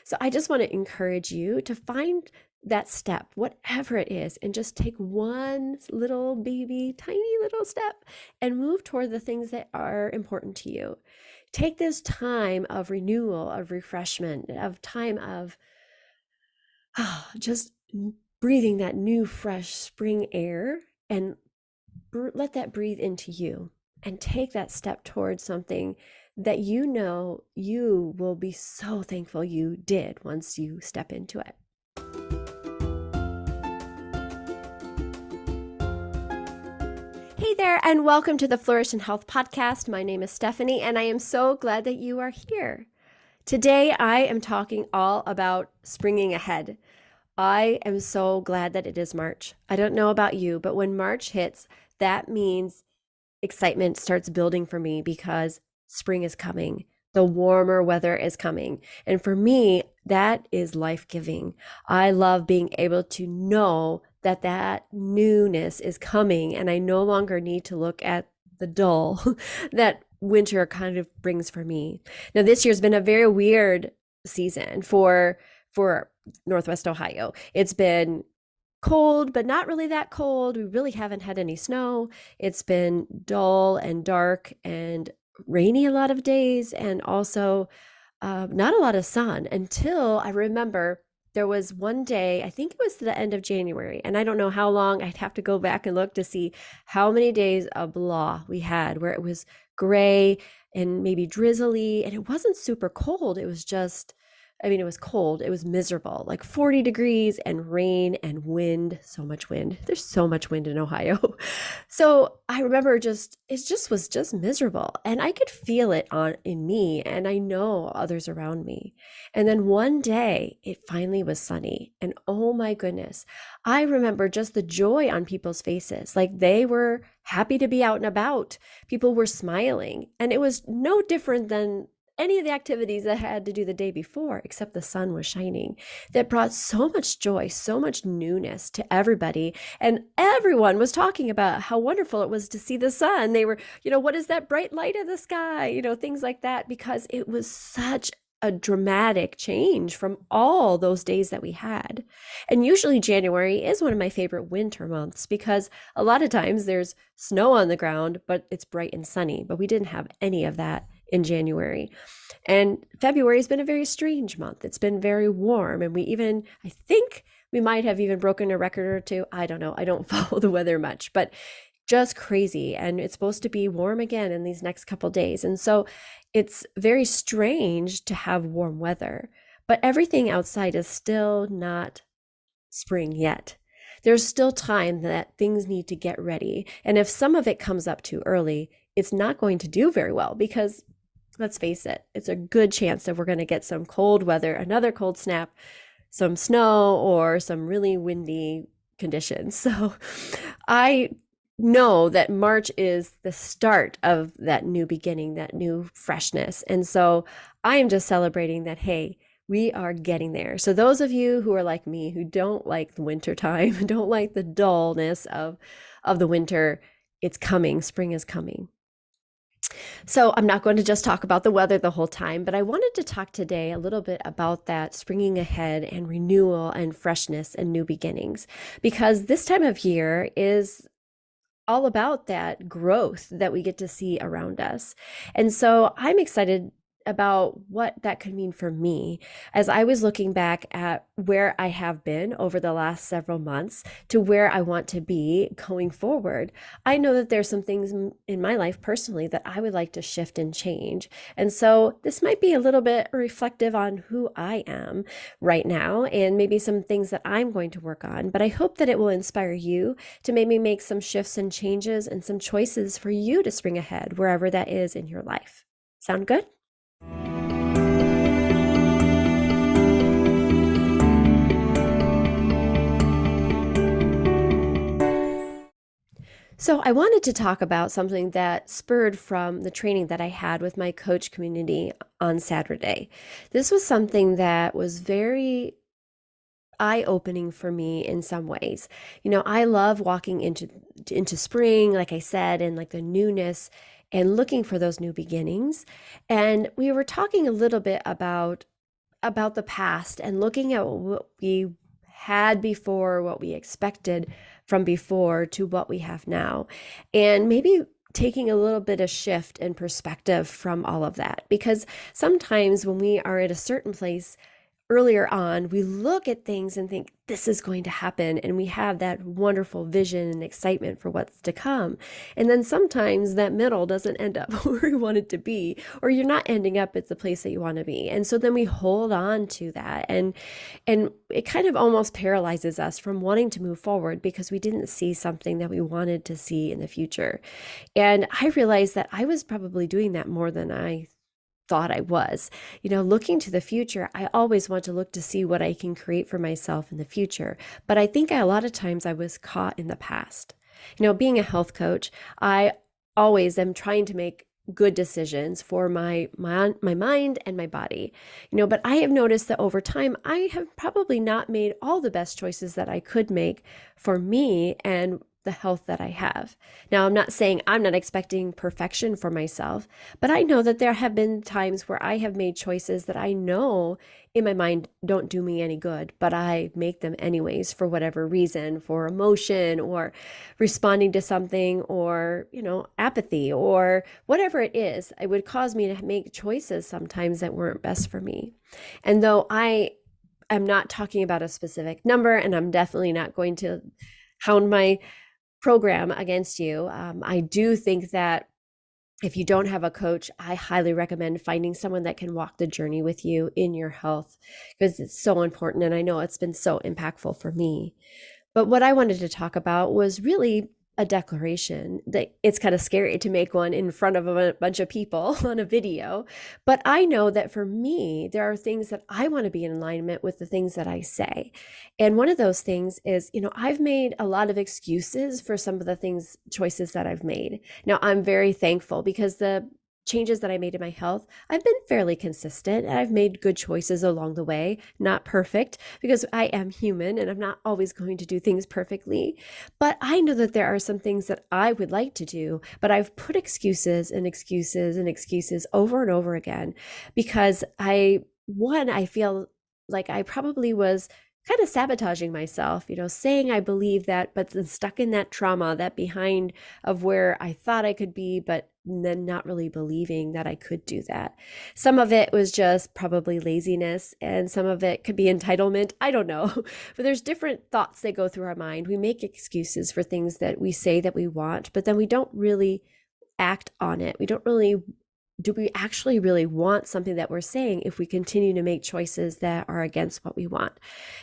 So I just want to encourage you to find that step, whatever it is, and just take one little baby, tiny little step and move toward the things that are important to you. Take this time of renewal, of refreshment, of time of just breathing that new, fresh spring air and let that breathe into you and take that step towards something that you know you will be so thankful you did once you step into it. Hey there, and welcome to the Flourish and Health podcast. My name is Stephanie, and I am so glad that you are here. Today, I am talking all about springing ahead. I am so glad that it is March. I don't know about you, but when March hits, that means excitement starts building for me because spring is coming. The warmer weather is coming. And for me, that is life-giving. I love being able to know that that newness is coming, and I no longer need to look at the dull that winter kind of brings for me. Now, this year's been a very weird season for Northwest Ohio. It's been cold, but not really that cold. We really haven't had any snow. It's been dull and dark and rainy a lot of days, and also not a lot of sun until I remember there was one day, I think it was the end of January, and I don't know how long. I'd have to go back and look to see how many days of blah we had where it was gray and maybe drizzly, and it wasn't super cold. It was just, I mean, it was cold. It was miserable, like 40 degrees and rain and wind, so much wind. There's so much wind in Ohio. So I remember it was just miserable, and I could feel it in me, and I know others around me. And then one day it finally was sunny, and oh my goodness, I remember just the joy on people's faces. Like they were happy to be out and about. People were smiling, and it was no different than any of the activities that I had to do the day before, except the sun was shining. That brought so much joy, so much newness to everybody. And everyone was talking about how wonderful it was to see the sun. They were, what is that bright light in the sky? Things like that, because it was such a dramatic change from all those days that we had. And usually January is one of my favorite winter months because a lot of times there's snow on the ground, but it's bright and sunny. But we didn't have any of that in January. And February has been a very strange month. It's been very warm. And I think we might have even broken a record or two. I don't know. I don't follow the weather much, but just crazy. And it's supposed to be warm again in these next couple days. And so it's very strange to have warm weather, but everything outside is still not spring yet. There's still time that things need to get ready. And if some of it comes up too early, it's not going to do very well because let's face it, it's a good chance that we're going to get some cold weather, another cold snap, some snow, or some really windy conditions. So I know that March is the start of that new beginning, that new freshness. And so I am just celebrating that, hey, we are getting there. So those of you who are like me, who don't like the winter time, don't like the dullness of the winter, it's coming. Spring is coming. So I'm not going to just talk about the weather the whole time, but I wanted to talk today a little bit about that springing ahead and renewal and freshness and new beginnings, because this time of year is all about that growth that we get to see around us. And so I'm excited about what that could mean for me as I was looking back at where I have been over the last several months to where I want to be going forward. I know that there's some things in my life personally that I would like to shift and change. And so this might be a little bit reflective on who I am right now and maybe some things that I'm going to work on. But I hope that it will inspire you to maybe make some shifts and changes and some choices for you to spring ahead wherever that is in your life. Sound good? So I wanted to talk about something that spurred from the training that I had with my coach community on Saturday. This was something that was very eye-opening for me in some ways. I love walking into spring, like I said, and like the newness and looking for those new beginnings. And we were talking a little bit about about the past and looking at what we had before, what we expected from before to what we have now, and maybe taking a little bit of shift in perspective from all of that. Because sometimes when we are at a certain place earlier on, we look at things and think this is going to happen, and we have that wonderful vision and excitement for what's to come. And then sometimes that middle doesn't end up where you want it to be, or you're not ending up at the place that you want to be. And so then we hold on to that, and it kind of almost paralyzes us from wanting to move forward because we didn't see something that we wanted to see in the future. And I realized that I was probably doing that more than I thought I was. Looking to the future, I always want to look to see what I can create for myself in the future. But I think a lot of times I was caught in the past. Being a health coach, I always am trying to make good decisions for my mind and my body. But I have noticed that over time, I have probably not made all the best choices that I could make for me and the health that I have. Now, I'm not saying I'm not expecting perfection for myself, but I know that there have been times where I have made choices that I know in my mind don't do me any good, but I make them anyways for whatever reason, for emotion or responding to something, or, apathy or whatever it is. It would cause me to make choices sometimes that weren't best for me. And though I'm not talking about a specific number, and I'm definitely not going to hound my program against you. I do think that if you don't have a coach, I highly recommend finding someone that can walk the journey with you in your health, because it's so important. And I know it's been so impactful for me. But what I wanted to talk about was really a declaration. That it's kind of scary to make one in front of a bunch of people on a video. But I know that for me, there are things that I want to be in alignment with the things that I say. And one of those things is, I've made a lot of excuses for some of the choices that I've made. Now, I'm very thankful because the changes that I made in my health, I've been fairly consistent, and I've made good choices along the way. Not perfect, because I am human and I'm not always going to do things perfectly. But I know that there are some things that I would like to do, but I've put excuses and excuses and excuses over and over again because I feel like I probably was kind of sabotaging myself, saying I believe that, but then stuck in that trauma, that behind of where I thought I could be, but then not really believing that I could do that. Some of it was just probably laziness, and some of it could be entitlement. I don't know. But there's different thoughts that go through our mind. We make excuses for things that we say that we want, but then we don't really act on it. Do we actually really want something that we're saying if we continue to make choices that are against what we want?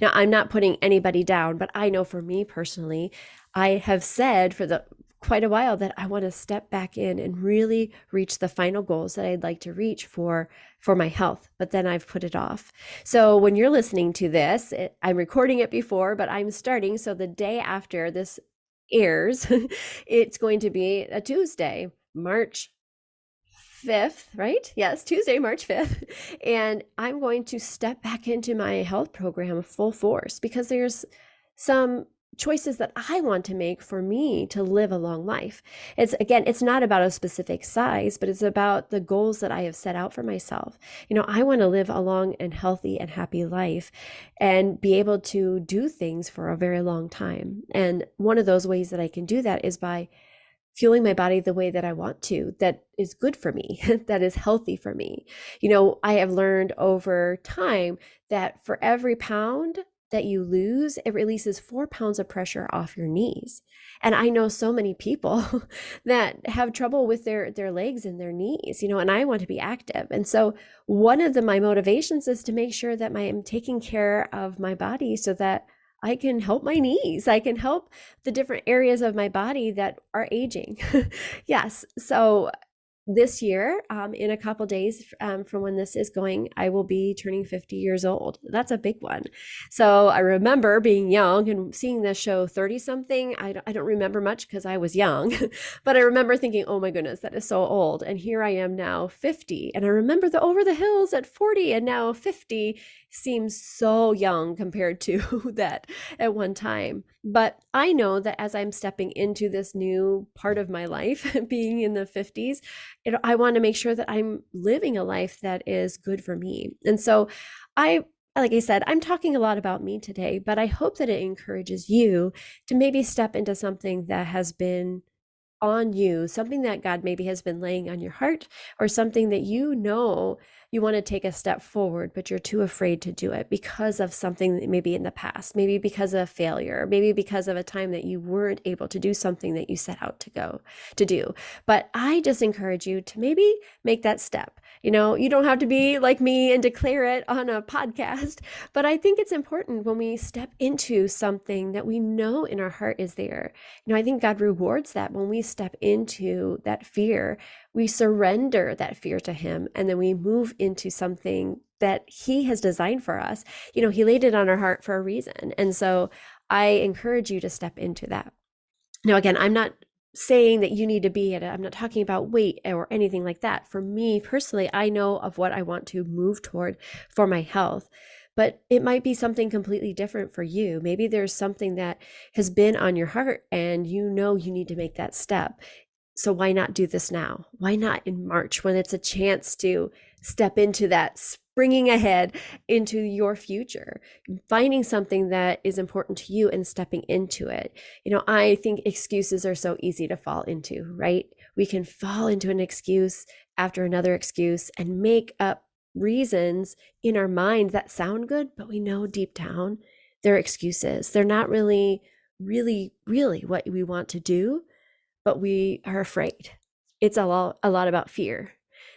Now, I'm not putting anybody down, but I know for me personally, I have said for quite a while that I want to step back in and really reach the final goals that I'd like to reach for my health, but then I've put it off. So when you're listening to this, I'm recording it before, but I'm starting. So the day after this airs, it's going to be a Tuesday, March 5th, right? Yes, Tuesday, March 5th. And I'm going to step back into my health program full force because there's some choices that I want to make for me to live a long life. It's not about a specific size, but it's about the goals that I have set out for myself. I want to live a long and healthy and happy life and be able to do things for a very long time. And one of those ways that I can do that is by fueling my body the way that I want to, that is good for me, that is healthy for me. I have learned over time that for every pound that you lose, it releases 4 pounds of pressure off your knees. And I know so many people that have trouble with their legs and their knees, and I want to be active. And so one of my motivations is to make sure that I'm taking care of my body so that I can help my knees. I can help the different areas of my body that are aging. Yes. So this year, in a couple days from when this is going, I will be turning 50 years old. That's a big one. So I remember being young and seeing the show 30 something. I don't remember much because I was young, but I remember thinking, oh my goodness, that is so old. And here I am now 50. And I remember the Over the Hills at 40, and now 50 seems so young compared to that at one time. But I know that as I'm stepping into this new part of my life, being in the 50s, I want to make sure that I'm living a life that is good for me. And so I, like I said, I'm talking a lot about me today, but I hope that it encourages you to maybe step into something that has been on you, something that God maybe has been laying on your heart, or something that you know you want to take a step forward, but you're too afraid to do it because of something that maybe in the past, maybe because of a failure, maybe because of a time that you weren't able to do something that you set out to go to do. But I just encourage you to maybe make that step. You don't have to be like me and declare it on a podcast, but I think it's important when we step into something that we know in our heart is there. I think God rewards that when we step into that fear, we surrender that fear to Him, and then we move into something that He has designed for us. He laid it on our heart for a reason. And so I encourage you to step into that. Now, again, I'm not saying that you need to be I'm not talking about weight or anything like that. For me personally, I know of what I want to move toward for my health, but it might be something completely different for you. Maybe there's something that has been on your heart and you need to make that step. So why not do this now? Why not in March when it's a chance to step into that springing ahead into your future, finding something that is important to you and stepping into it? I think excuses are so easy to fall into, right? We can fall into an excuse after another excuse and make up reasons in our mind that sound good, but we know deep down they're excuses. They're not really what we want to do, but we are afraid. It's a lot about fear.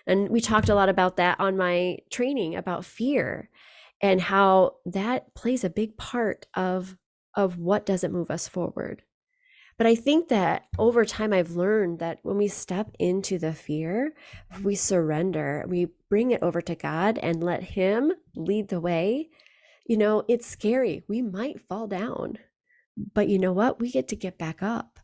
And we talked a lot about that on my training about fear and how that plays a big part of what doesn't move us forward. But I think that over time, I've learned that when we step into the fear, we surrender, we bring it over to God and let Him lead the way. It's scary. We might fall down, but you know what? We get back up.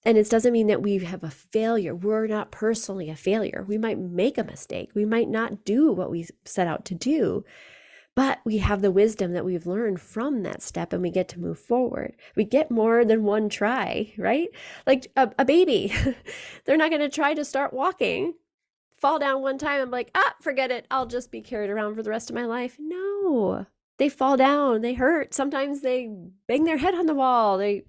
And it doesn't mean that we have a failure. We're not personally a failure. We might make a mistake. We might not do what we set out to do, but we have the wisdom that we've learned from that step and we get to move forward. We get more than one try, right? Like a baby, they're not going to try to start walking, fall down one time and be like, forget it. I'll just be carried around for the rest of my life. No, they fall down, they hurt. Sometimes they bang their head on the wall, they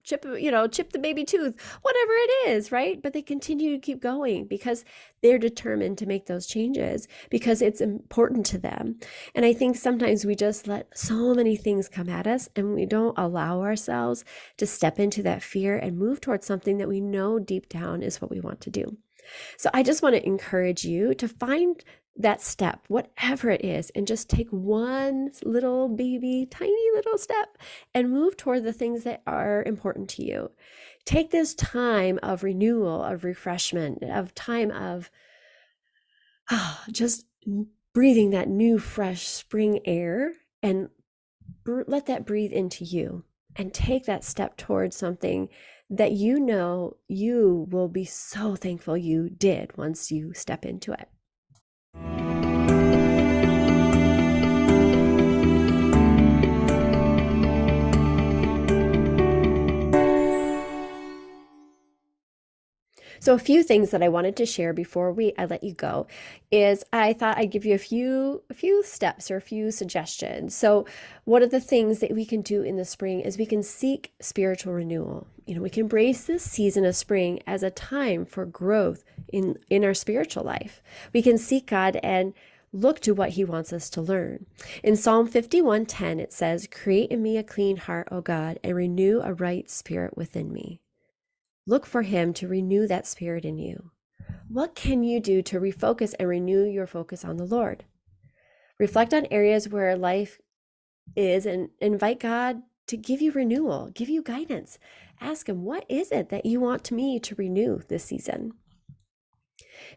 chip the baby tooth, whatever it is, right? But they continue to keep going because they're determined to make those changes because it's important to them. And I think sometimes we just let so many things come at us and we don't allow ourselves to step into that fear and move towards something that we know deep down is what we want to do. So I just want to encourage you to find that step, whatever it is, and just take one little baby, tiny little step and move toward the things that are important to you. Take this time of renewal, of refreshment, of time of just breathing that new, fresh spring air and let that breathe into you and take that step towards something that you know you will be so thankful you did once you step into it. So a few things that I wanted to share before I let you go is I thought I'd give you a few steps or a few suggestions. So one of the things that we can do in the spring is we can seek spiritual renewal. We can embrace this season of spring as a time for growth in our spiritual life. We can seek God and look to what He wants us to learn. In Psalm 51:10, it says, "Create in me a clean heart, O God, and renew a right spirit within me." Look for Him to renew that spirit in you. What can you do to refocus and renew your focus on the Lord? Reflect on areas where life is and invite God to give you renewal, give you guidance. Ask Him, what is it that you want me to renew this season?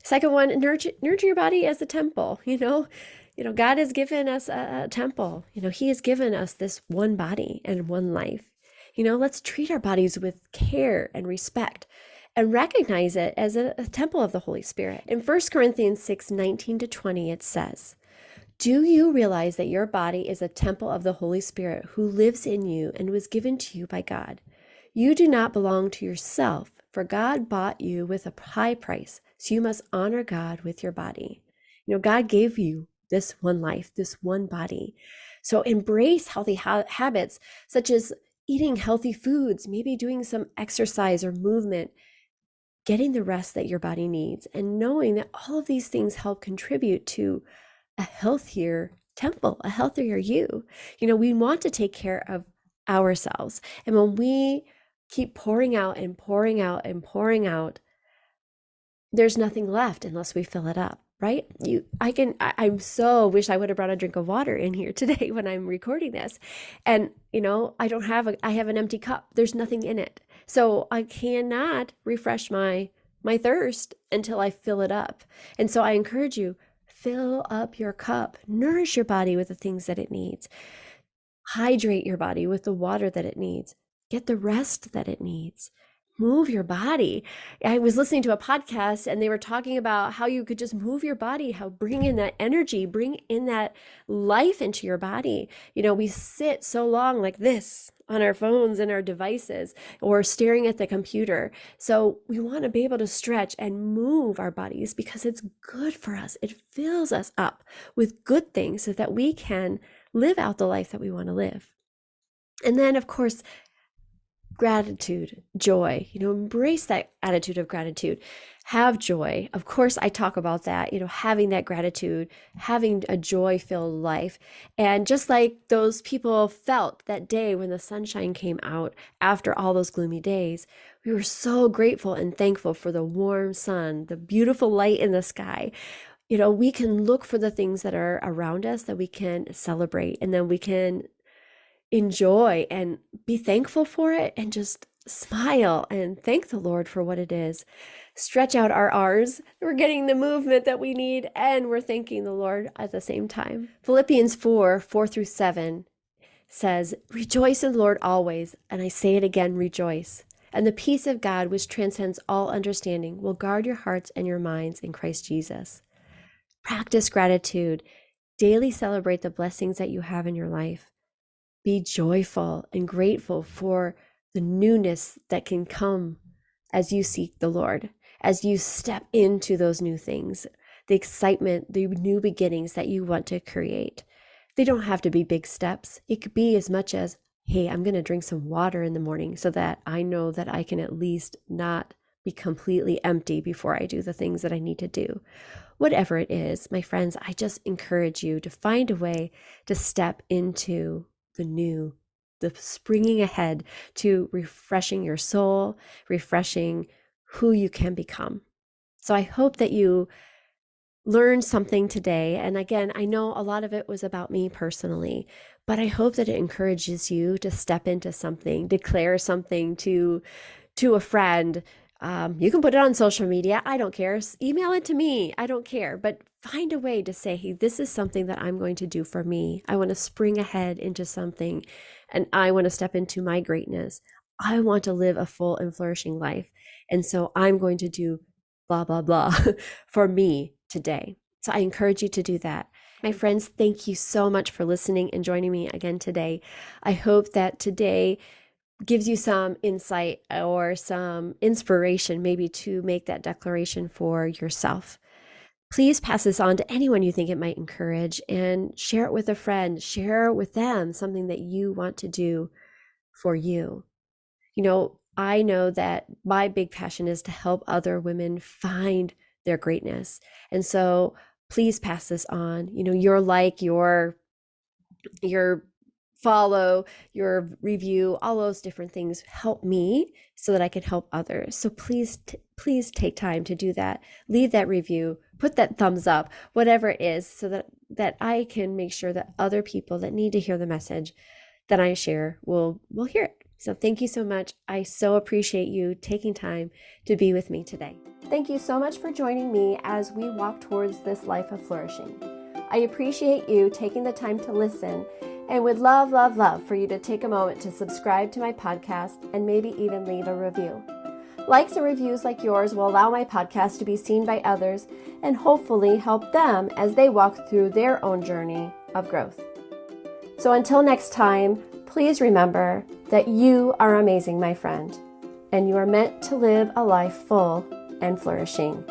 Second one, nurture your body as a temple. God has given us a temple. He has given us this one body and one life. Let's treat our bodies with care and respect and recognize it as a temple of the Holy Spirit. In 1 Corinthians 6:19-20, it says, Do you realize that your body is a temple of the Holy Spirit who lives in you and was given to you by God? You do not belong to yourself, for God bought you with a high price, so you must honor God with your body. God gave you this one life, this one body. So embrace healthy habits, such as eating healthy foods, maybe doing some exercise or movement, getting the rest that your body needs, and knowing that all of these things help contribute to a healthier temple, a healthier you. We want to take care of ourselves. And when we keep pouring out and pouring out and pouring out, there's nothing left unless we fill it up, right? I so wish I would have brought a drink of water in here today when I'm recording this. And, I have an empty cup. There's nothing in it. So I cannot refresh my thirst until I fill it up. And so I encourage you, fill up your cup, nourish your body with the things that it needs, hydrate your body with the water that it needs, get the rest that it needs. Move your body. I was listening to a podcast and they were talking about how you could just move your body, how bring in that energy, bring in that life into your body. We sit so long like this on our phones and our devices or staring at the computer. So we want to be able to stretch and move our bodies because it's good for us. It fills us up with good things so that we can live out the life that we want to live. And then, of course, gratitude, joy, embrace that attitude of gratitude, have joy. Of course, I talk about that, having that gratitude, having a joy-filled life. And just like those people felt that day when the sunshine came out after all those gloomy days, we were so grateful and thankful for the warm sun, the beautiful light in the sky. We can look for the things that are around us that we can celebrate, and then we can enjoy and be thankful for it and just smile and thank the Lord for what it is. Stretch out our R's. We're getting the movement that we need and we're thanking the Lord at the same time. Philippians 4:4-7 says, "Rejoice in the Lord always, and I say it again, rejoice. And the peace of God, which transcends all understanding, will guard your hearts and your minds in Christ Jesus." Practice gratitude. Daily celebrate the blessings that you have in your life. Be joyful and grateful for the newness that can come as you seek the Lord, as you step into those new things, the excitement, the new beginnings that you want to create. They don't have to be big steps. It could be as much as, hey, I'm going to drink some water in the morning so that I know that I can at least not be completely empty before I do the things that I need to do. Whatever it is, my friends, I just encourage you to find a way to step into the new, the springing ahead to refreshing your soul, refreshing who you can become. So I hope that you learned something today. And again, I know a lot of it was about me personally, but I hope that it encourages you to step into something, declare something to a friend. You can put it on social media. I don't care. Email it to me. I don't care. But find a way to say, hey, this is something that I'm going to do for me. I want to spring ahead into something and I want to step into my greatness. I want to live a full and flourishing life. And so I'm going to do blah, blah, blah for me today. So I encourage you to do that. My friends, thank you so much for listening and joining me again today. I hope that today gives you some insight or some inspiration maybe to make that declaration for yourself. Please pass this on to anyone you think it might encourage and share it with a friend. Share with them something that you want to do for you. I know that my big passion is to help other women find their greatness. And so please pass this on. Your like, your follow, your review, all those different things help me so that I can help others. So please take time to do that. Leave that review, put that thumbs up, whatever it is, so that I can make sure that other people that need to hear the message that I share will hear it. So thank you so much. I so appreciate you taking time to be with me today. Thank you so much for joining me as we walk towards this life of flourishing. I appreciate you taking the time to listen and would love, love, love for you to take a moment to subscribe to my podcast and maybe even leave a review. Likes and reviews like yours will allow my podcast to be seen by others and hopefully help them as they walk through their own journey of growth. So until next time, please remember that you are amazing, my friend, and you are meant to live a life full and flourishing.